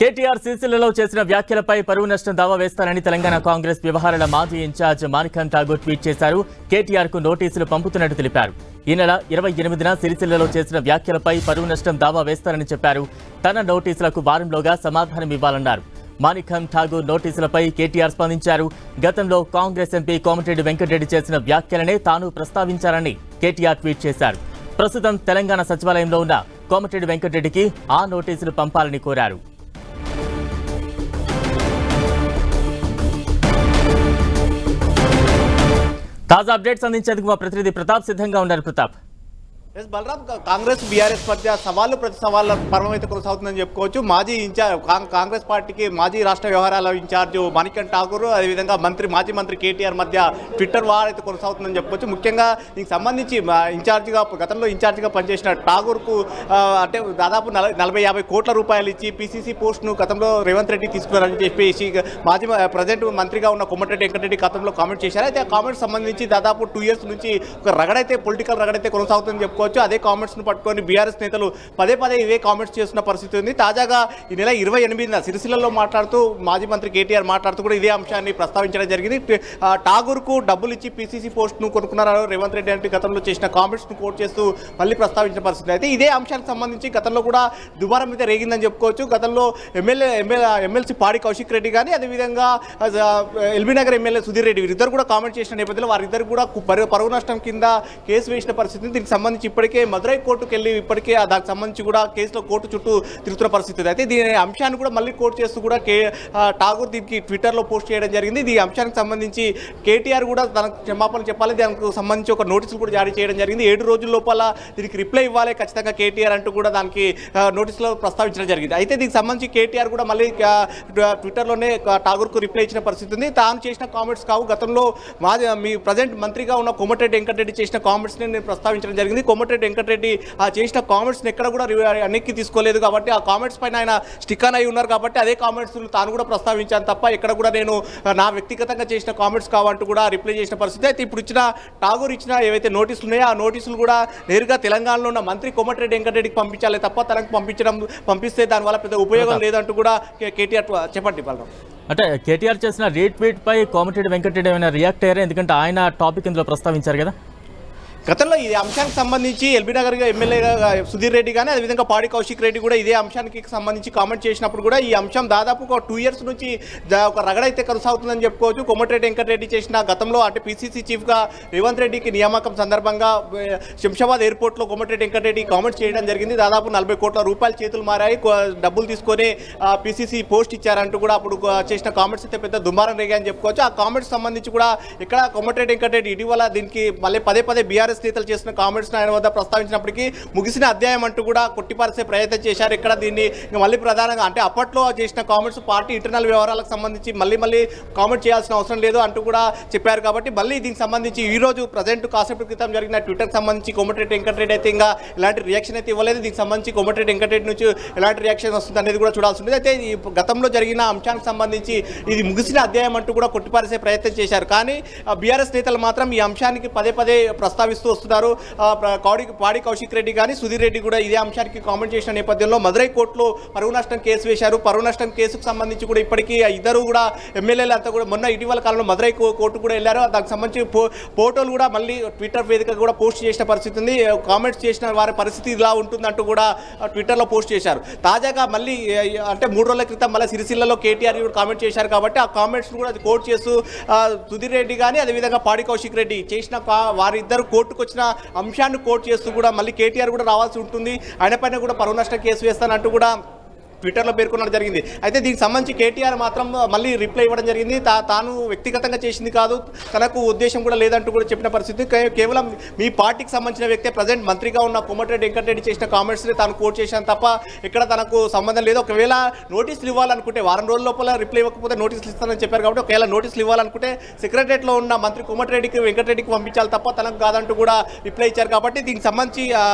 కేటీఆర్ సిరిసిల్లలో చేసిన వ్యాఖ్యలపై పరువు నష్టం దావా వేస్తారని తెలంగాణ కాంగ్రెస్ వ్యవహారాల మాజీ ఇన్ఛార్జ్ మాణిక్యం ఠాగూర్ ట్వీట్ చేశారు. కేటీఆర్ కు నోటీసులు పంపుతున్నట్టు తెలిపారు. ఈ నెల 28న సిరిసిల్లలో చేసిన వ్యాఖ్యలపై పరువు నష్టం దావా వేస్తారని చెప్పారు. తన నోటీసులకు వారంలోగా సమాధానం ఇవ్వాలన్నారు. మాణిక్యం ఠాగూర్ నోటీసులపై కేటీఆర్ స్పందించారు. గతంలో కాంగ్రెస్ ఎంపీ కోమటిరెడ్డి వెంకటరెడ్డి చేసిన వ్యాఖ్యలనే తాను ప్రస్తావించారని కేటీఆర్ ట్వీట్ చేశారు. ప్రస్తుతం తెలంగాణ సచివాలయంలో ఉన్న కోమటిరెడ్డి వెంకటరెడ్డికి ఆ నోటీసులు పంపాలని కోరారు. తాజా అప్డేట్స్ అందించేందుకు మా ప్రతినిధి ప్రతాప్ సిద్ధంగా ఉన్నారు. ప్రతాప్, బలరాం, కాంగ్రెస్ బీఆర్ఎస్ మధ్య సవాళ్లు ప్రతి సవాళ్ళ పర్వం అయితే కొనసాగుతుందని చెప్పుకోవచ్చు. మాజీ ఇన్ఛార్జ్ కాంగ్రెస్ పార్టీకి మాజీ రాష్ట్ర వ్యవహారాల ఇన్ఛార్జ్ మాణిక్యం ఠాగూర్, అదేవిధంగా మాజీ మంత్రి కేటీఆర్ మధ్య ట్విట్టర్ వార్ అయితే కొనసాగుతుందని చెప్పుకోవచ్చు. ముఖ్యంగా దీనికి సంబంధించి గతంలో ఇన్ఛార్జిగా పనిచేసిన ఠాగూర్కు అంటే దాదాపు 40-50 కోట్ల రూపాయలు ఇచ్చి పీసీసీ పోస్ట్ను గతంలో రేవంత్ రెడ్డి తీసుకున్నారని చెప్పేసి ప్రజెంట్ మంత్రిగా ఉన్న కోమటిరెడ్డి వెంకటరెడ్డి గతంలో కామెంట్ చేశారు. అయితే ఆ కామెంట్స్ సంబంధించి దాదాపు 2 years నుంచి ఒక పొలిటికల్ రగడైతే కొనసాగుతుందని చెప్పుకోవచ్చు. అదే కామెంట్స్ ను పట్టుకొని బీఆర్ఎస్ నేతలు పదే ఇవే కామెంట్స్ చేస్తున్న పరిస్థితి ఉంది. తాజాగా ఈ నెల 28న సిరిసిల్లలో మాట్లాడుతూ మాజీ మంత్రి కేటీఆర్ మాట్లాడుతూ కూడా ఇదే అంశాన్ని ప్రస్తావించడం జరిగింది. ఠాగూర్ కు డబ్బులు ఇచ్చి పీసీసీ పోస్ట్ ను కొనుక్కున్నారు రేవంత్ రెడ్డి అంటే గతంలో చేసిన కామెంట్స్ ను కోట్ చేస్తూ మళ్ళీ ప్రస్తావించిన పరిస్థితి. అయితే ఇదే అంశానికి సంబంధించి గతంలో కూడా దుమారం అయితే రేగిందని చెప్పుకోవచ్చు. గతంలో ఎమ్మెల్సీ పాడి కౌశిక్ రెడ్డి కానీ అదేవిధంగా ఎల్బీనగర్ ఎమ్మెల్యే సుధీర్ రెడ్డి వీరిద్దరు కూడా కామెంట్ చేసిన నేపథ్యంలో వారిద్దరు కూడా పరువు నష్టం కింద కేసు వేసిన పరిస్థితి. దీనికి సంబంధించి ఇప్పటికే మదురై కోర్టుకు వెళ్ళి ఇప్పటికే దానికి సంబంధించి కూడా కేసులో కోర్టు చుట్టూ తిరుగుతున్న పరిస్థితి. అయితే దీని అంశాన్ని కూడా మళ్ళీ కోర్టు చేస్తూ కూడా ఠాగూర్ దీనికి ట్విట్టర్లో పోస్ట్ చేయడం జరిగింది. ఈ అంశానికి సంబంధించి కేటీఆర్ కూడా తనకు క్షమాపణ చెప్పాలి, దానికి సంబంధించి ఒక నోటీసులు కూడా జారీ చేయడం జరిగింది. 7 రోజుల లోపల దీనికి రిప్లై ఇవ్వాలి ఖచ్చితంగా కేటీఆర్ అంటూ కూడా దానికి నోటీసులో ప్రస్తావించడం జరిగింది. అయితే దీనికి సంబంధించి కేటీఆర్ కూడా మళ్ళీ ట్విట్టర్లోనే ఠాగూర్కు రిప్లై ఇచ్చిన పరిస్థితి ఉంది. తాను చేసిన కామెంట్స్ కావు, గతంలో మీ ప్రజెంట్ మంత్రిగా ఉన్న కోమటిరెడ్డి వెంకటరెడ్డి చేసిన కామెంట్స్ని నేను ప్రస్తావించడం జరిగింది. కోమటిరెడ్డి వెంకటరెడ్డి చేసిన కామెంట్స్ని ఎక్కడ కూడా అన్నిక్కి తీసుకోలేదు కాబట్టి ఆ కామెంట్స్ పైన ఆయన స్టిక్ అయి ఉన్నారు కాబట్టి అదే కామెంట్స్ తాను కూడా ప్రస్తావించాను తప్ప ఎక్కడ కూడా నేను నా వ్యక్తిగతంగా చేసిన కామెంట్స్ కావంటూ కూడా రిప్లై చేసిన పరిస్థితి. అయితే ఇప్పుడు ఠాగూర్ ఇచ్చిన ఏవైతే నోటీసులు ఉన్నాయో ఆ నోటీసులు కూడా నేరుగా తెలంగాణలో ఉన్న మంత్రి కోమటిరెడ్డి వెంకటరెడ్డికి పంపించాలి తప్ప తనకు పంపిస్తే దానివల్ల పెద్ద ఉపయోగం లేదంటూ కూడా కేటీఆర్ చెప్పండి. బలరాం, అంటే కేటీఆర్ చేసిన రీట్వీట్ పై కోమటిరెడ్డి వెంకటరెడ్డి ఏమైనా రియాక్ట్ అయ్యారా? ఎందుకంటే ఆయన టాపిక్ ఇందులో ప్రస్తావించారు కదా. గతంలో ఈ అంశానికి సంబంధించి ఎల్బీనగర్ ఎమ్మెల్యేగా సుధీర్ రెడ్డి కానీ అదేవిధంగా పాడి కౌశిక్ రెడ్డి కూడా ఇదే అంశానికి సంబంధించి కామెంట్ చేసినప్పుడు కూడా ఈ అంశం దాదాపు ఒక 2 years నుంచి ఒక రగడైతే కొనసాగుతుందని చెప్పుకోవచ్చు. కోమటిరెడ్డి వెంకటరెడ్డి చేసిన గతంలో అంటే పీసీసీ చీఫ్గా రేవంత్ రెడ్డికి నియామకం సందర్భంగా శంషాబాద్ ఎయిర్పోర్ట్లో కోమటిరెడ్డి వెంకటరెడ్డి కామెంట్స్ చేయడం జరిగింది. దాదాపు 40 కోట్ల రూపాయలు చేతులు మారాయి, డబ్బులు తీసుకొని పీసీసీ పోస్ట్ ఇచ్చారంటూ కూడా అప్పుడు చేసిన కామెంట్స్ అయితే పెద్ద దుమారం రేగాయని చెప్పుకోవచ్చు. ఆ కామెంట్స్ సంబంధించి కూడా ఇక్కడ కోమటిరెడ్డి వెంకటరెడ్డి ఇటీవల దీనికి మళ్ళీ పదే బీఆర్ఎస్ నేతలు చేసిన కామెంట్స్ ఆయన వద్ద ప్రస్తావించినప్పటికీ ముగిసిన అధ్యాయం అంటూ కూడా కొట్టిపారేసే ప్రయత్నం చేశారు. ఇక్కడ దీన్ని మళ్ళీ ప్రధానంగా అంటే అప్పట్లో చేసిన కామెంట్స్ పార్టీ ఇంటర్నల్ వ్యవహారాలకు సంబంధించి మళ్ళీ కామెంట్ చేయాల్సిన అవసరం లేదు అంటూ కూడా చెప్పారు. కాబట్టి మళ్ళీ దీనికి సంబంధించి ఈ రోజు ప్రజెంట్ కాసేపు క్రితం జరిగిన ట్విట్టర్కి సంబంధించి కోమటిరెడ్డి వెంకటరెడ్డి అయితే ఇంకా ఎలాంటి రియాక్షన్ అయితే ఇవ్వలేదు. దీనికి సంబంధించి కోమటిరెడ్డి వెంకటరెడ్డి నుంచి ఎలాంటి రియాక్షన్ వస్తుంది అనేది కూడా చూడాల్సి ఉంటుంది. అయితే ఈ గతంలో జరిగిన అంశానికి సంబంధించి ఇది ముగిసిన అధ్యాయం అంటూ కూడా కొట్టిపారేసే ప్రయత్నం చేశారు. కానీ బీఆర్ఎస్ నేతలు మాత్రం ఈ అంశానికి పదే ప్రస్తావిస్తూ వస్తున్నారు. పాడి కౌశిక్ రెడ్డి కానీ సుధీర్ రెడ్డి కూడా ఇదే అంశానికి కామెంట్ చేసిన నేపథ్యంలో మదురై కోర్టులో పరువు నష్టం కేసు వేశారు. పరువు నష్టం కేసుకు సంబంధించి కూడా ఇప్పటికీ ఇద్దరు కూడా ఎమ్మెల్యేలు అంతా కూడా మొన్న ఇటీవల కాలంలో మదురై కోర్టు కూడా వెళ్ళారు. దానికి సంబంధించి ఫోటోలు కూడా మళ్ళీ ట్విట్టర్ వేదిక కూడా పోస్ట్ చేసిన పరిస్థితి ఉంది. కామెంట్స్ చేసిన వారి పరిస్థితి ఇలా ఉంటుందంటూ కూడా ట్విట్టర్లో పోస్ట్ చేశారు. తాజాగా మళ్ళీ అంటే 3 రోజుల క్రితం మళ్ళీ సిరిసిల్లలో కేటీఆర్ కూడా కామెంట్ చేశారు కాబట్టి ఆ కామెంట్స్ కూడా కోట్ చేస్తూ సుధీర్ రెడ్డి కానీ అదేవిధంగా పాడి కౌశిక్ రెడ్డి చేసిన వారిద్దరు కోర్టుకు వచ్చిన అంశాన్ని కోట్ చేస్తూ కూడా మళ్ళీ కేటీఆర్ కూడా రావాల్సి ఉంటుంది, ఆయన పైన కూడా పరువు నష్టం కేసు వేస్తానంటూ కూడా ట్విట్టర్లో పేర్కొనడం జరిగింది. అయితే దీనికి సంబంధించి కేటీఆర్ మాత్రం మళ్ళీ రిప్లై ఇవ్వడం జరిగింది. తాను వ్యక్తిగతంగా చేసింది కాదు, తనకు ఉద్దేశం కూడా లేదంటూ కూడా చెప్పిన పరిస్థితి. కేవలం మీ పార్టీకి సంబంధించిన వ్యక్తే ప్రజెంట్ మంత్రిగా ఉన్న కోమటిరెడ్డి వెంకటరెడ్డి చేసిన కామెంట్స్ని తాను కోట్ చేశాను తప్ప ఇక్కడ తనకు సంబంధం లేదు. ఒకవేళ నోటీసులు ఇవ్వాలనుకుంటే వారం రోజుల లోపల రిప్లై ఇవ్వకపోతే నోటీసులు ఇస్తానని చెప్పారు కాబట్టి ఒకవేళ నోటీసులు ఇవ్వాలనుకుంటే సెక్రటరియట్లో ఉన్న మంత్రి కోమటిరెడ్డికి వెంకటరెడ్డికి పంపించాలి తప్ప తనకు కాదంటూ కూడా రిప్లై ఇచ్చారు. కాబట్టి దీనికి సంబంధించి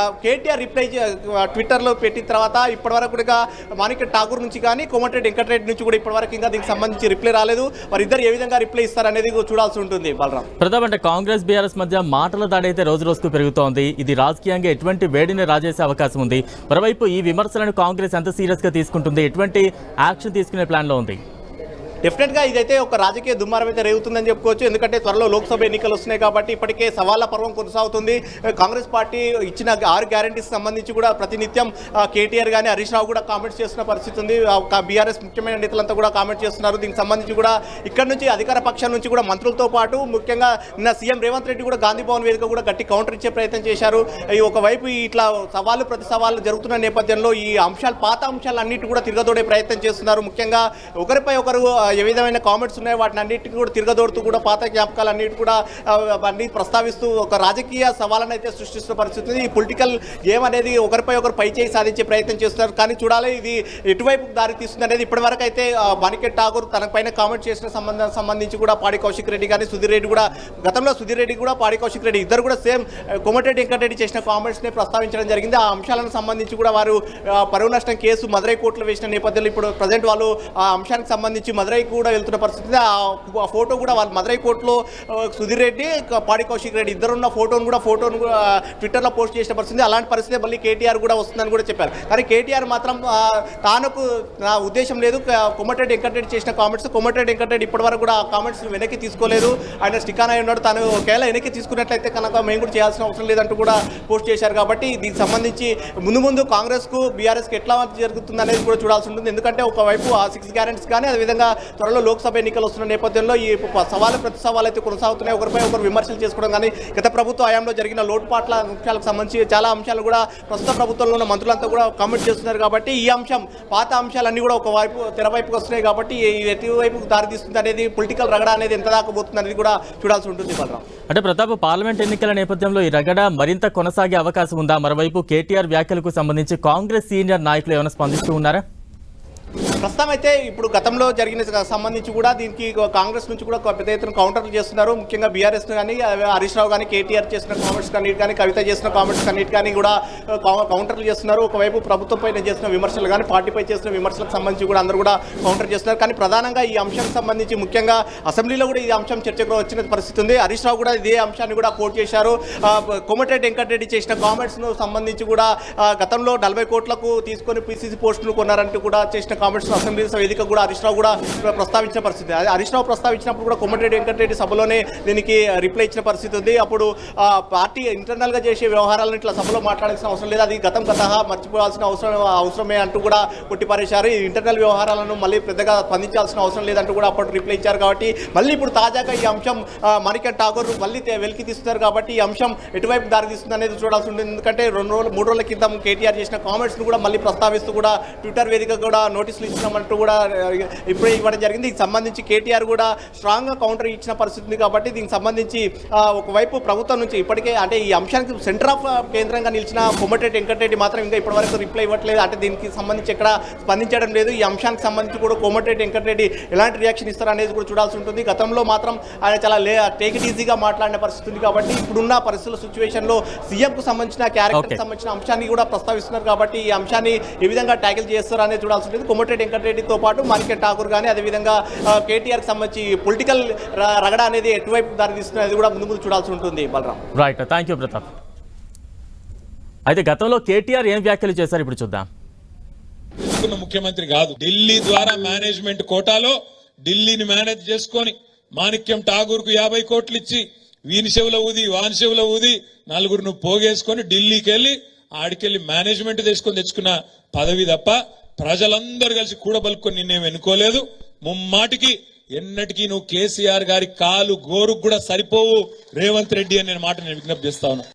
కేటీఆర్ రిప్లై ట్విట్టర్లో పెట్టిన తర్వాత ఇప్పటివరకు కూడా మాణిక్యం ఠాగూర్ నుంచి కానీ కోమటిరెడ్డి వెంకటరెడ్డి నుంచి కూడా ఇప్పటివరకు ఇంకా దీనికి సంబంధించి రిప్లై రాలేదు. వారిద్దరు ఏ విధంగా రిప్లై ఇస్తారనేది చూడాల్సి ఉంటుంది. బలరాం ప్రతాప్, అంటే కాంగ్రెస్ బీఆర్ఎస్ మధ్య మాటల దాడి అయితే రోజు రోజుకు పెరుగుతోంది. ఇది రాజకీయంగా ఎటువంటి వేడిని రాజేసే అవకాశం ఉంది? మరోవైపు ఈ విమర్శలను కాంగ్రెస్ ఎంత సీరియస్ గా తీసుకుంటుంది? ఎటువంటి యాక్షన్ తీసుకునే ప్లాన్ లో ఉంది? డెఫినెట్గా ఇదైతే ఒక రాజకీయ దుమ్మారం అయితే రేగుతుందని చెప్పుకోవచ్చు. ఎందుకంటే త్వరలో లోక్సభ ఎన్నికలు వస్తున్నాయి కాబట్టి ఇప్పటికే సవాళ్ల పర్వం కొనసాగుతుంది. కాంగ్రెస్ పార్టీ ఇచ్చిన 6 గ్యారంటీస్ సంబంధించి కూడా ప్రతినిత్యం కేటీఆర్ కానీ హరీష్ రావు కూడా కామెంట్స్ చేస్తున్న పరిస్థితి ఉంది. బీఆర్ఎస్ ముఖ్యమైన నేతలంతా కూడా కామెంట్ చేస్తున్నారు. దీనికి సంబంధించి కూడా ఇక్కడ నుంచి అధికార పక్షం నుంచి కూడా మంత్రులతో పాటు ముఖ్యంగా నిన్న సీఎం రేవంత్ రెడ్డి కూడా గాంధీ భవన్ వేదిక కూడా గట్టి కౌంటర్ ఇచ్చే ప్రయత్నం చేశారు. ఒకవైపు ఇట్లా సవాళ్ళు ప్రతి సవాళ్ళు జరుగుతున్న నేపథ్యంలో ఈ అంశాలు పాత అంశాలు అన్నిటి కూడా తిరగదోడే ప్రయత్నం చేస్తున్నారు. ముఖ్యంగా ఒకరిపై ఒకరు ఏ విధమైన కామెంట్స్ ఉన్నాయి వాటిని అన్నిటికీ కూడా తిరగదోడుతూ కూడా పాత జ్ఞాపకాలు అన్నిటి కూడా అన్ని ప్రస్తావిస్తూ ఒక రాజకీయ సవాళ్ళను అయితే సృష్టిస్తున్న పరిస్థితి. ఈ పొలిటికల్ గేమ్ అనేది ఒకరిపై ఒకరు పైచేయి సాధించే ప్రయత్నం చేస్తున్నారు. కానీ చూడాలి ఇది ఎటువైపు దారి తీస్తుంది అనేది. ఇప్పటివరకు అయితే మాణిక్యం ఠాగూర్ తన పైన కామెంట్ చేసిన సంబంధించి కూడా పాడి కౌశిక్ రెడ్డి కానీ సుధీర్ రెడ్డి కూడా గతంలో సుధీర్ రెడ్డి కూడా పాడి కౌశిక్ రెడ్డి ఇద్దరు కూడా సేమ్ కోమటిరెడ్డి వెంకటరెడ్డి చేసిన కామెంట్స్ని ప్రస్తావించడం జరిగింది. ఆ అంశాలను సంబంధించి కూడా వారు పరువు నష్టం కేసు మదురై కోర్టులో వేసిన నేపథ్యంలో ఇప్పుడు ప్రజెంట్ వాళ్ళు ఆ అంశానికి సంబంధించి మదురై కూడా వెళ్తున్న పరిస్థితి. ఆ ఫోటో కూడా వాళ్ళు మదురై కోర్టులో సుధీర్ రెడ్డి పాడి కౌశిక్ రెడ్డి ఇద్దరున్న ఫోటోను ట్విట్టర్లో పోస్ట్ చేసిన పరిస్థితి. అలాంటి పరిస్థితి మళ్ళీ కేటీఆర్ కూడా వస్తుందని కూడా చెప్పారు. కానీ కేటీఆర్ మాత్రం తానుకు నా ఉద్దేశం లేదు, కోమటిరెడ్డి వెంకటరెడ్డి చేసిన కామెంట్స్ కోమటిరెడ్డి వెంకటరెడ్డి ఇప్పటివరకు కూడా ఆ కామెంట్స్ వెనక్కి తీసుకోలేదు, ఆయన స్టికాన్ అయి ఉన్నాడు, తాను ఒకవేళ వెనక్కి తీసుకున్నట్లయితే కనుక మేము కూడా చేయాల్సిన అవసరం లేదంటూ కూడా పోస్ట్ చేశారు. కాబట్టి దీనికి సంబంధించి ముందు కాంగ్రెస్కు బీఆర్ఎస్కి ఎట్లా జరుగుతుంది అనేది కూడా చూడాల్సి ఉంటుంది. ఎందుకంటే ఒకవైపు ఆ 6 గ్యారెంటీస్ కానీ అదేవిధంగా త్వరలో లోక్సభ ఎన్నికలు వస్తున్న నేపథ్యంలో ఈ సవాలు ప్రతి సవాలు అయితే కొనసాగుతున్నాయి. ఒకరిపై ఒకరు విమర్శలు చేసుకోవడం కానీ గత ప్రభుత్వ హయాంలో జరిగిన లోటుపాట్ల అంశాలకు సంబంధించి చాలా అంశాలు కూడా ప్రస్తుత ప్రభుత్వంలో ఉన్న మంత్రులంతా కూడా కామెంట్ చేస్తున్నారు. కాబట్టి ఈ అంశం పాత అంశాలన్నీ కూడా ఒకవైపు తెరవైపుకి వస్తున్నాయి. కాబట్టి ఎటువైపు దారితీస్తుంది అనేది పొలిటికల్ రగడ అనేది ఎంత దాకా పోతుంది అనేది కూడా చూడాల్సి ఉంటుంది. బలరాం, అంటే ప్రతాప్, పార్లమెంట్ ఎన్నికల నేపథ్యంలో ఈ రగడ మరింత కొనసాగే అవకాశం ఉందా? మరోవైపు కేటీఆర్ వ్యాఖ్యలకు సంబంధించి కాంగ్రెస్ సీనియర్ నాయకులు ఏమైనా స్పందిస్తూ ఉన్నారా? ప్రస్తుతం అయితే ఇప్పుడు గతంలో జరిగిన సంబంధించి కూడా దీనికి కాంగ్రెస్ నుంచి కూడా పెద్ద ఎత్తున కౌంటర్లు చేస్తున్నారు. ముఖ్యంగా బీఆర్ఎస్ కానీ హరీష్ రావు కానీ కేటీఆర్ చేసిన కామెంట్స్ కన్నిటి కానీ కవిత చేసిన కామెంట్స్ కన్నిటి కానీ కూడా కౌంటర్లు చేస్తున్నారు. ఒకవైపు ప్రభుత్వంపై చేసిన విమర్శలు కానీ పార్టీపై చేసిన విమర్శలకు సంబంధించి కూడా అందరూ కూడా కౌంటర్ చేస్తున్నారు. కానీ ప్రధానంగా ఈ అంశానికి సంబంధించి ముఖ్యంగా అసెంబ్లీలో కూడా ఈ అంశం చర్చకు వచ్చిన పరిస్థితి ఉంది. హరీష్ రావు కూడా ఇదే అంశాన్ని కూడా కోట్ చేశారు. కోమటిరెడ్డి వెంకటరెడ్డి చేసిన కామెంట్స్ను సంబంధించి కూడా గతంలో 40 కోట్లకు తీసుకొని పీసీసీ పోస్టులు కొన్నారంటూ కూడా చేసిన కామెంట్స్ అసెంబ్లీ వేదిక కూడా హరీష్ రావు కూడా ప్రస్తావించిన పరిస్థితి. హరీష్ రావు ప్రస్తావించినప్పుడు కూడా కోమటిరెడ్డి వెంకటరెడ్డి సభలోనే దీనికి రిప్లై ఇచ్చిన పరిస్థితి ఉంది. అప్పుడు పార్టీ ఇంటర్నల్గా చేసే వ్యవహారాలను ఇట్లా సభలో మాట్లాడాల్సిన అవసరం లేదు, అది గతం మర్చిపోవాల్సిన అవసరమే అంటూ కూడా కొట్టిపారేశారు. ఈ ఇంటర్నల్ వ్యవహారాలను మళ్ళీ పెద్దగా స్పందించాల్సిన అవసరం లేదంటూ కూడా అప్పుడు రిప్లై ఇచ్చారు. కాబట్టి మళ్ళీ ఇప్పుడు తాజాగా ఈ అంశం మాణిక్యం ఠాగూర్ మళ్ళీ వెలికి తీస్తున్నారు. కాబట్టి ఈ అంశం ఎటువైపు దారి తీస్తుంది అనేది చూడాల్సి ఉంటుంది. ఎందుకంటే 3 రోజుల క్రితం కేటీఆర్ చేసిన కామెంట్స్ను కూడా మళ్ళీ ప్రస్తావిస్తూ కూడా ట్విట్టర్ వేదిక కూడా నోటీసులు ఇచ్చినామంటూ కూడా ఇప్పుడే ఇవ్వడం జరిగింది. దీనికి సంబంధించి కేటీఆర్ కూడా స్ట్రాంగ్గా కౌంటర్ ఇచ్చిన పరిస్థితి ఉంది. కాబట్టి దీనికి సంబంధించి ఒకవైపు ప్రభుత్వం నుంచి ఇప్పటికే అంటే ఈ అంశానికి సెంటర్ ఆఫ్ కేంద్రంగా నిలిచిన కోమటిరెడ్డి వెంకటరెడ్డి మాత్రం ఇంకా ఇప్పటివరకు రిప్లై ఇవ్వట్లేదు. అంటే దీనికి సంబంధించి ఎక్కడ స్పందించడం లేదు. ఈ అంశానికి సంబంధించి కూడా కోమటిరెడ్డి వెంకటరెడ్డి ఎలాంటి రియాక్షన్ ఇస్తారు అనేది కూడా చూడాల్సి ఉంటుంది. గతంలో మాత్రం ఆయన చాలా టేక్ ఇట్ ఈజీగా మాట్లాడిన పరిస్థితి ఉంది. కాబట్టి ఇప్పుడున్న పరిస్థితుల సిచ్యువేషన్లో సీఎంకు సంబంధించిన క్యారెక్టర్కి సంబంధించిన అంశాన్ని కూడా ప్రస్తావిస్తున్నారు. కాబట్టి ఈ అంశాన్ని ఏ విధంగా ట్యాకిల్ చేస్తారు అనేది చూడాల్సి ఉంటుంది. కోమటిరెడ్డి వెంకటరెడ్డితో పాటు మాణిక్యం ఠాగూర్ కానీ అదేవిధంగా కేటీఆర్కి సంబంధించి పొలిటికల్ రగడ అనేది ఎటువైపు దారితీస్తుంది అనేది కూడా ముందు చూడాల్సి ఉంటుంది. Balaram, right, thank you Pratap. అయితే గతంలో కేటీఆర్ ఏం వ్యాఖ్యలు చేశారు ఇప్పుడు చూద్దాం. ముఖ్యమంత్రి కాదు, ఢిల్లీ ద్వారా మేనేజ్మెంట్ కోటాలో ఢిల్లీని మేనేజ్ చేసుకొని మాణిక్యం ఠాగూర్ కు 50 కోట్లు ఇచ్చి వీని చెవుల ఊది వాని చెవుల ఊది నలుగురు పోగేసుకొని ఢిల్లీకి వెళ్ళి ఆడికెళ్ళి మేనేజ్మెంట్ తెచ్చుకున్న పదవి తప్ప ప్రజలందరూ కలిసి కూడబలుకొని నిన్నేం ఎన్నుకోలేదు. ముమ్మాటికి ఎన్నటికీ నువ్వు కేసీఆర్ గారి కాలు గోరుకు కూడా సరిపోవు రేవంత్ రెడ్డి అని నేను విజ్ఞప్తి చేస్తా ఉన్నా.